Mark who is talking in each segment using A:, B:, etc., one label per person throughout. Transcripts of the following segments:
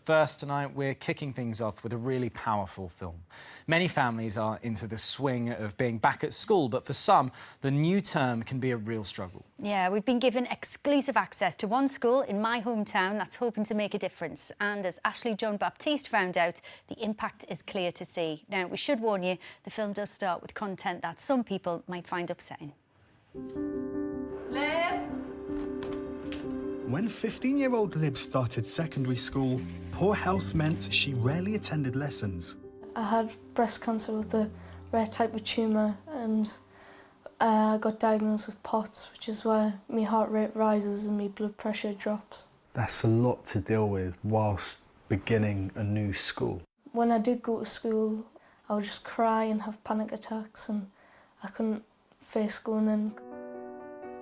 A: first tonight, we're kicking things off with a really powerful film. Many families are into the swing of being back at school, but for some, the new term can be a real struggle.
B: Yeah, we've been given exclusive access to one school in my hometown that's hoping to make a difference. And as Ashley John Baptiste found out, the impact is clear to see. Now, we should warn you, the film does start with content that some people might find upsetting.
C: When 15-year-old Lib started secondary school, poor health meant she rarely attended lessons.
D: I had breast cancer with a rare type of tumour, and I got diagnosed with POTS, which is where my heart rate rises and my blood pressure drops.
E: That's a lot to deal with whilst beginning a new school.
D: When I did go to school, I would just cry and have panic attacks, and I couldn't face going in.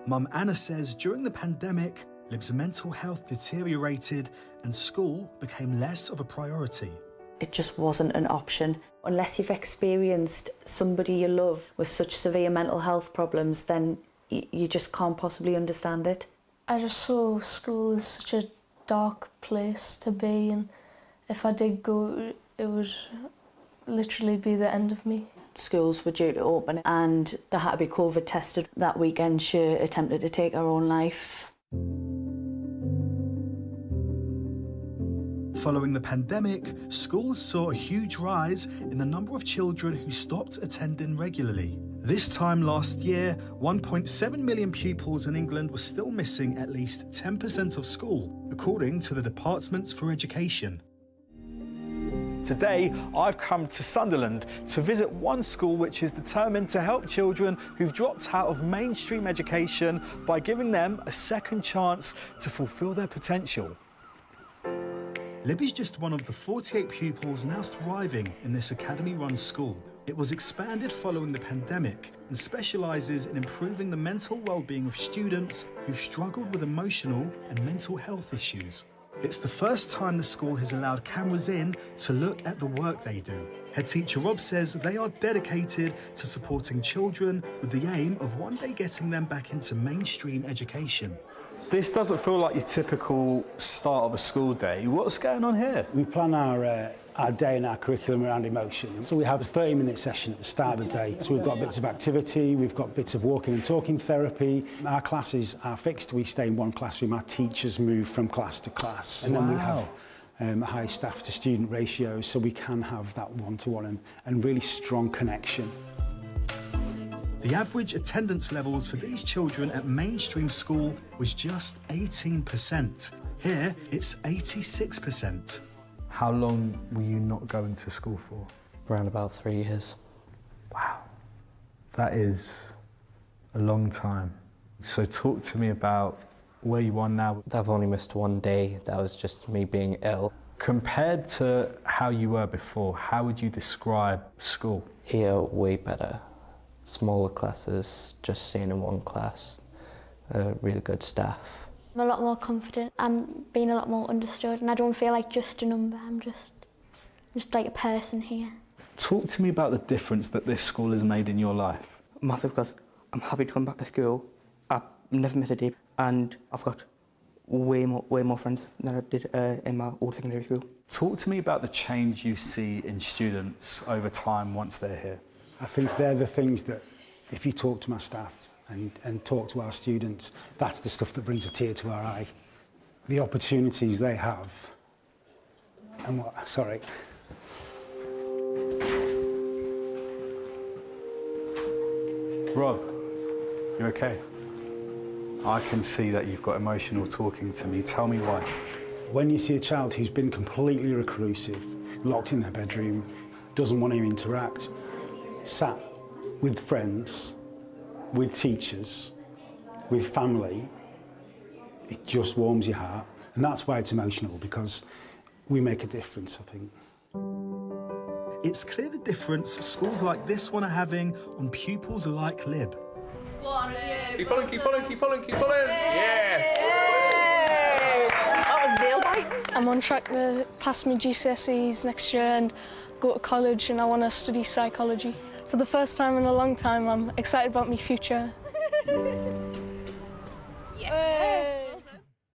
C: Mum Anna says during the pandemic, Lib's mental health deteriorated and school became less of a priority.
F: It just wasn't an option. Unless you've experienced somebody you love with such severe mental health problems, then you just can't possibly understand it.
D: I just saw school as such a dark place to be, and if I did go, it would literally be the end of me.
F: Schools were due to open and they had to be COVID tested. That weekend she attempted to take her own life.
C: Following the pandemic, schools saw a huge rise in the number of children who stopped attending regularly. This time last year, 1.7 million pupils in England were still missing at least 10% of school, according to the Department for Education.
E: Today, I've come to Sunderland to visit one school which is determined to help children who've dropped out of mainstream education by giving them a second chance to fulfil their potential.
C: Lib is just one of the 48 pupils now thriving in this academy-run school. It was expanded following the pandemic and specialises in improving the mental well-being of students who've struggled with emotional and mental health issues. It's the first time the school has allowed cameras in to look at the work they do. Head teacher Rob says they are dedicated to supporting children with the aim of one day getting them back into mainstream education.
E: This doesn't feel like your typical start of a school day. What's going on here?
G: We plan our day and our curriculum around emotion. So we have a 30-minute session at the start of the day. So we've got bits of activity, we've got bits of walking and talking therapy. Our classes are fixed. We stay in one classroom. Our teachers move from class to class. And then we have high staff to student ratios, so we can have that one-to-one and really strong connection.
C: The average attendance levels for these children at mainstream school was just 18%. Here, it's 86%.
E: How long were you not going to school for?
H: Around about 3 years.
E: Wow. That is a long time. So talk to me about where you are now.
H: I've only missed one day. That was just me being ill.
E: Compared to how you were before, how would you describe school?
H: Here, way better. Smaller classes, just staying in one class, really good staff.
I: I'm a lot more confident, I'm being a lot more understood, and I don't feel like just a number, I'm just like a person here.
E: Talk to me about the difference that this school has made in your life.
J: Massive, because I'm happy to come back to school. I've never missed a day, and I've got way more friends than I did in my old secondary school.
E: Talk to me about the change you see in students over time once they're here.
G: I think they're the things that, if you talk to my staff and talk to our students, that's the stuff that brings a tear to our eye. The opportunities they have. And what, sorry.
E: Rob, you okay? I can see that you've got emotional talking to me. Tell me why.
G: When you see a child who's been completely reclusive, locked in their bedroom, doesn't want to interact, sat with friends, with teachers, with family, it just warms your heart. And that's why it's emotional, because we make a difference, I think.
C: It's clear the difference schools like this one are having on pupils like Lib.
K: Keep pulling, keep pulling, keep pulling, keep pulling. Yes!
B: That was nail bite.
D: I'm on track to pass my GCSEs next year and go to college, and I want to study psychology. For the first time in a long time, I'm excited about my future.